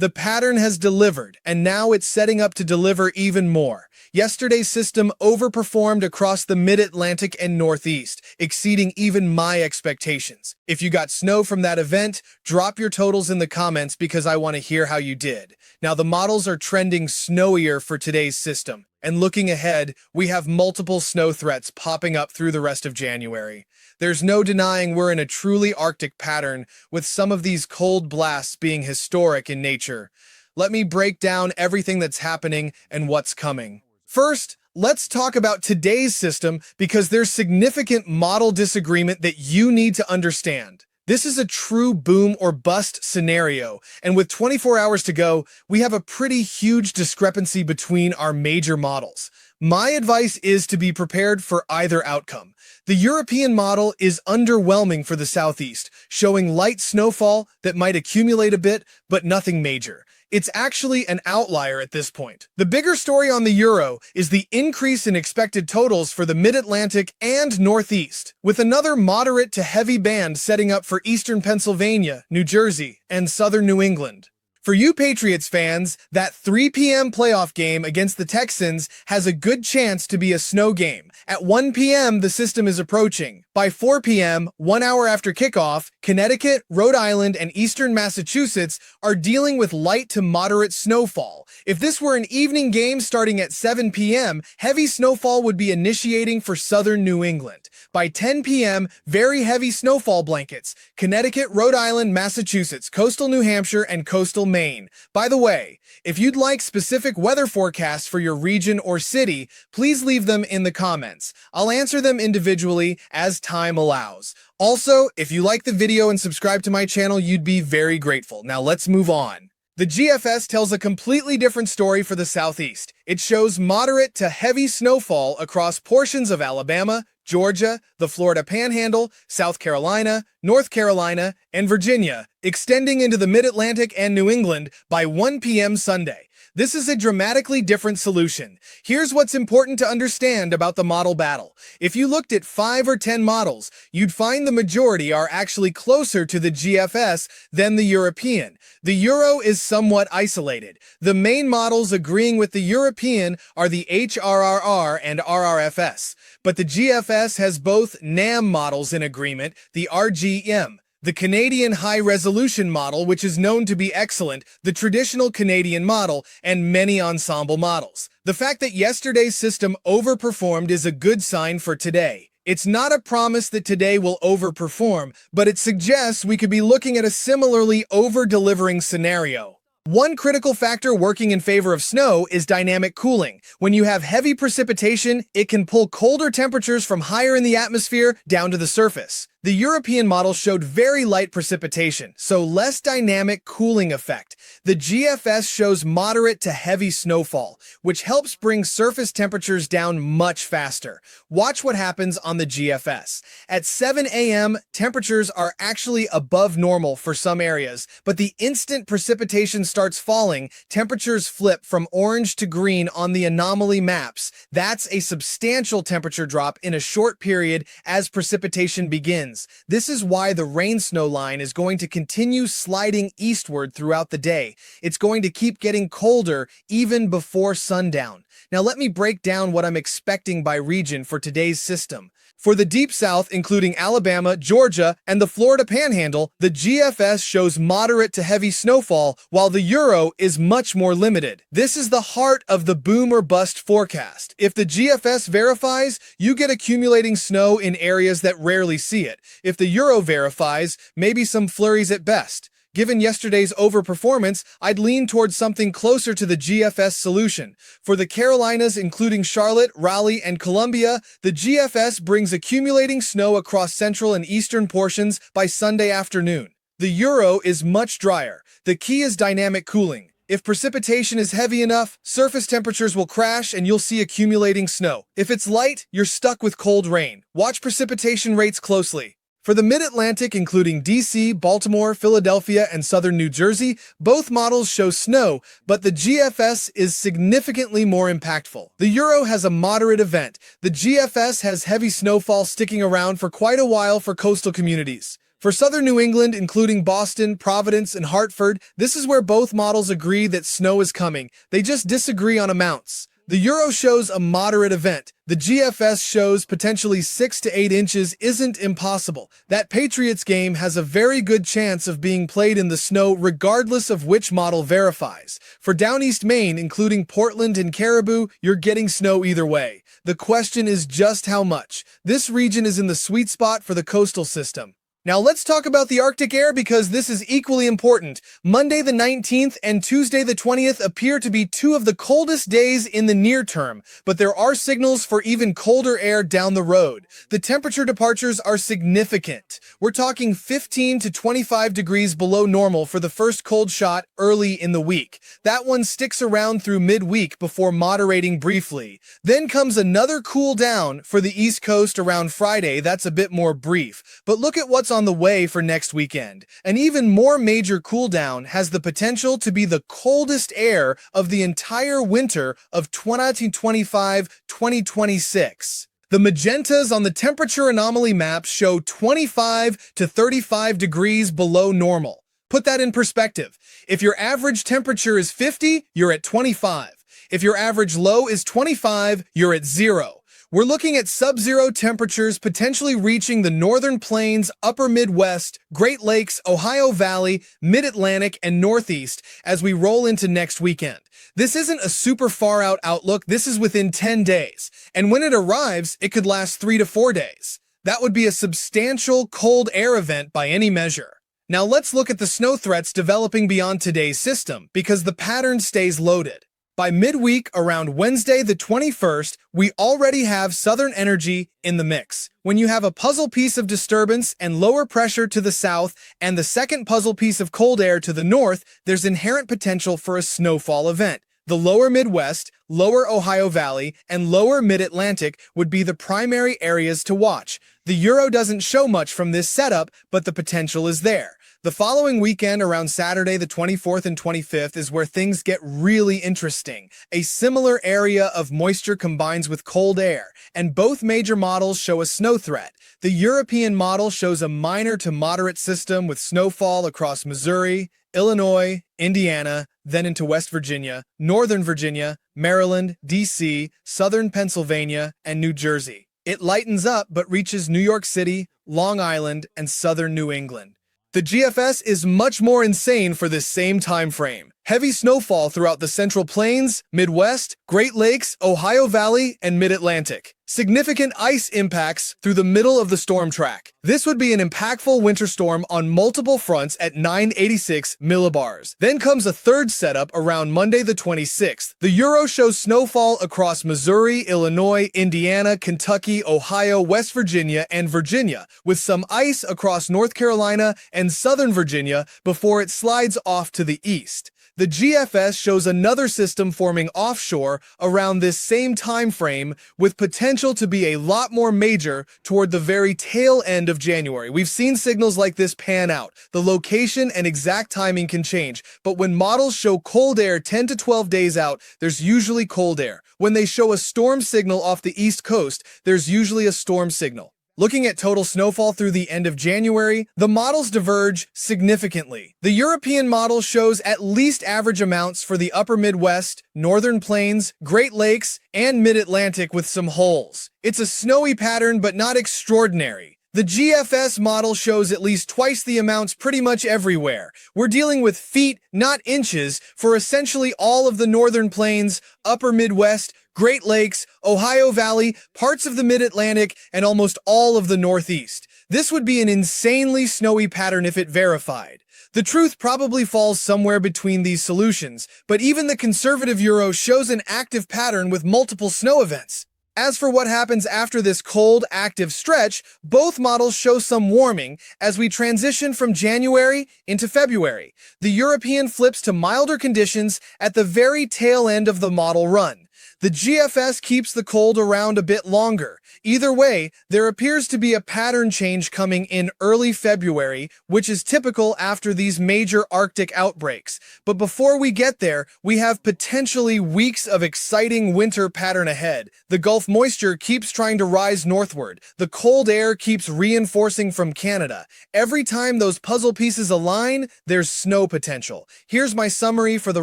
The pattern has delivered, and now it's setting up to deliver even more. Yesterday's system overperformed across the Mid-Atlantic and Northeast, exceeding even my expectations. If you got snow from that event, drop your totals in the comments because I want to hear how you did. Now, the models are trending snowier for today's system, and looking ahead, we have multiple snow threats popping up through the rest of January. There's no denying we're in a truly Arctic pattern, with some of these cold blasts being historic in nature. Let me break down everything that's happening and what's coming. First, let's talk about today's system because there's significant model disagreement that you need to understand. This is a true boom or bust scenario, and with 24 hours to go, we have a pretty huge discrepancy between our major models. My advice is to be prepared for either outcome. The European model is underwhelming for the southeast, showing light snowfall that might accumulate a bit, but nothing major. It's actually an outlier at this point. The bigger story on the Euro is the increase in expected totals for the Mid-Atlantic and Northeast, with another moderate to heavy band setting up for eastern Pennsylvania, New Jersey, and southern New England. For you Patriots fans, that 3 p.m. playoff game against the Texans has a good chance to be a snow game. At 1 p.m., the system is approaching. By 4 p.m., 1 hour after kickoff, Connecticut, Rhode Island, and eastern Massachusetts are dealing with light to moderate snowfall. If this were an evening game starting at 7 p.m., heavy snowfall would be initiating for southern New England. By 10 p.m., very heavy snowfall blankets. Connecticut, Rhode Island, Massachusetts, coastal New Hampshire, and coastal Maine. By the way, if you'd like specific weather forecasts for your region or city, please leave them in the comments. I'll answer them individually as time allows. Also, if you like the video and subscribe to my channel, you'd be very grateful. Now let's move on. The GFS tells a completely different story for the Southeast. It shows moderate to heavy snowfall across portions of Alabama, Georgia, the Florida Panhandle, South Carolina, North Carolina, and Virginia, extending into the Mid-Atlantic and New England by 1 p.m. Sunday. This is a dramatically different solution. Here's what's important to understand about the model battle. If you looked at 5 or 10 models, you'd find the majority are actually closer to the GFS than the European. The Euro is somewhat isolated. The main models agreeing with the European are the HRRR and RRFS, but the GFS has both NAM models in agreement, the RGM. The Canadian high-resolution model, which is known to be excellent, the traditional Canadian model, and many ensemble models. The fact that yesterday's system overperformed is a good sign for today. It's not a promise that today will overperform, but it suggests we could be looking at a similarly over-delivering scenario. One critical factor working in favor of snow is dynamic cooling. When you have heavy precipitation, it can pull colder temperatures from higher in the atmosphere down to the surface. The European model showed very light precipitation, so less dynamic cooling effect. The GFS shows moderate to heavy snowfall, which helps bring surface temperatures down much faster. Watch what happens on the GFS. At 7 a.m., temperatures are actually above normal for some areas, but the instant precipitation starts falling, temperatures flip from orange to green on the anomaly maps. That's a substantial temperature drop in a short period as precipitation begins. This is why the rain-snow line is going to continue sliding eastward throughout the day. It's going to keep getting colder even before sundown. Now let me break down what I'm expecting by region for today's system. For the Deep South, including Alabama, Georgia, and the Florida Panhandle, the GFS shows moderate to heavy snowfall, while the Euro is much more limited. This is the heart of the boom or bust forecast. If the GFS verifies, you get accumulating snow in areas that rarely see it. If the Euro verifies, maybe some flurries at best. Given yesterday's overperformance, I'd lean towards something closer to the GFS solution. For the Carolinas, including Charlotte, Raleigh, and Columbia, the GFS brings accumulating snow across central and eastern portions by Sunday afternoon. The Euro is much drier. The key is dynamic cooling. If precipitation is heavy enough, surface temperatures will crash and you'll see accumulating snow. If it's light, you're stuck with cold rain. Watch precipitation rates closely. For the Mid-Atlantic, including DC, Baltimore, Philadelphia, and southern New Jersey, both models show snow, but the GFS is significantly more impactful. The Euro has a moderate event. The GFS has heavy snowfall sticking around for quite a while for coastal communities. For southern New England, including Boston, Providence, and Hartford, this is where both models agree that snow is coming. They just disagree on amounts. The Euro shows a moderate event. The GFS shows potentially 6 to 8 inches isn't impossible. That Patriots game has a very good chance of being played in the snow regardless of which model verifies. For down east Maine, including Portland and Caribou, you're getting snow either way. The question is just how much. This region is in the sweet spot for the coastal system. Now let's talk about the Arctic air because this is equally important. Monday the 19th and Tuesday the 20th appear to be two of the coldest days in the near term, but there are signals for even colder air down the road. The temperature departures are significant. We're talking 15 to 25 degrees below normal for the first cold shot early in the week. That one sticks around through midweek before moderating briefly. Then comes another cool down for the East Coast around Friday. That's a bit more brief. But look at what's on the way for next weekend. An even more major cool down has the potential to be the coldest air of the entire winter of 2025-2026. The magentas on the temperature anomaly map show 25 to 35 degrees below normal. Put that in perspective. If your average temperature is 50, you're at 25. If your average low is 25, you're at 0. We're looking at sub-zero temperatures potentially reaching the northern plains, upper Midwest, Great Lakes, Ohio Valley, Mid-Atlantic, and Northeast as we roll into next weekend. This isn't a super far out outlook, this is within 10 days. And when it arrives, it could last 3 to 4 days. That would be a substantial cold air event by any measure. Now let's look at the snow threats developing beyond today's system because the pattern stays loaded. By midweek, around Wednesday the 21st, we already have southern energy in the mix. When you have a puzzle piece of disturbance and lower pressure to the south and the second puzzle piece of cold air to the north, there's inherent potential for a snowfall event. The lower Midwest, lower Ohio Valley, and lower Mid-Atlantic would be the primary areas to watch. The Euro doesn't show much from this setup, but the potential is there. The following weekend, around Saturday the 24th and 25th, is where things get really interesting. A similar area of moisture combines with cold air, and both major models show a snow threat. The European model shows a minor to moderate system with snowfall across Missouri, Illinois, Indiana, then into West Virginia, Northern Virginia, Maryland, D.C., Southern Pennsylvania, and New Jersey. It lightens up but reaches New York City, Long Island, and Southern New England. The GFS is much more insane for this same time frame. Heavy snowfall throughout the Central Plains, Midwest, Great Lakes, Ohio Valley, and Mid-Atlantic. Significant ice impacts through the middle of the storm track. This would be an impactful winter storm on multiple fronts at 986 millibars. Then comes a third setup around Monday the 26th. The Euro shows snowfall across Missouri, Illinois, Indiana, Kentucky, Ohio, West Virginia, and Virginia, with some ice across North Carolina and Southern Virginia before it slides off to the east. The GFS shows another system forming offshore around this same time frame with potential to be a lot more major toward the very tail end of January. We've seen signals like this pan out. The location and exact timing can change, but when models show cold air 10 to 12 days out, there's usually cold air. When they show a storm signal off the East Coast, there's usually a storm signal. Looking at total snowfall through the end of January, the models diverge significantly. The European model shows at least average amounts for the upper Midwest, Northern Plains, Great Lakes, and Mid-Atlantic with some holes. It's a snowy pattern but not extraordinary. The GFS model shows at least twice the amounts pretty much everywhere. We're dealing with feet, not inches, for essentially all of the Northern Plains, upper Midwest, Great Lakes, Ohio Valley, parts of the Mid-Atlantic, and almost all of the Northeast. This would be an insanely snowy pattern if it verified. The truth probably falls somewhere between these solutions, but even the conservative Euro shows an active pattern with multiple snow events. As for what happens after this cold, active stretch, both models show some warming as we transition from January into February. The European flips to milder conditions at the very tail end of the model run. The GFS keeps the cold around a bit longer. Either way, there appears to be a pattern change coming in early February, which is typical after these major Arctic outbreaks. But before we get there, we have potentially weeks of exciting winter pattern ahead. The Gulf moisture keeps trying to rise northward. The cold air keeps reinforcing from Canada. Every time those puzzle pieces align, there's snow potential. Here's my summary for the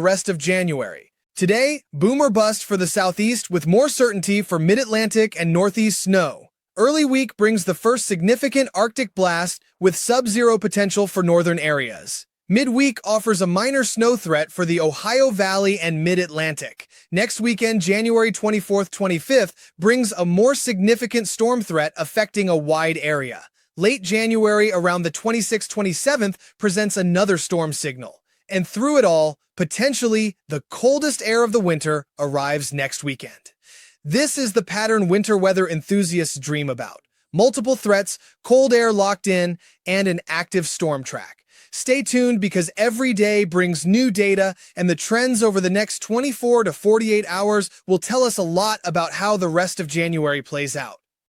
rest of January. Today, boom or bust for the southeast with more certainty for mid-Atlantic and northeast snow. Early week brings the first significant Arctic blast with sub-zero potential for northern areas. Midweek offers a minor snow threat for the Ohio Valley and mid-Atlantic. Next weekend, January 24th, 25th, brings a more significant storm threat affecting a wide area. Late January, around the 26th, 27th, presents another storm signal. And through it all, potentially, the coldest air of the winter arrives next weekend. This is the pattern winter weather enthusiasts dream about. Multiple threats, cold air locked in, and an active storm track. Stay tuned because every day brings new data, and the trends over the next 24 to 48 hours will tell us a lot about how the rest of January plays out.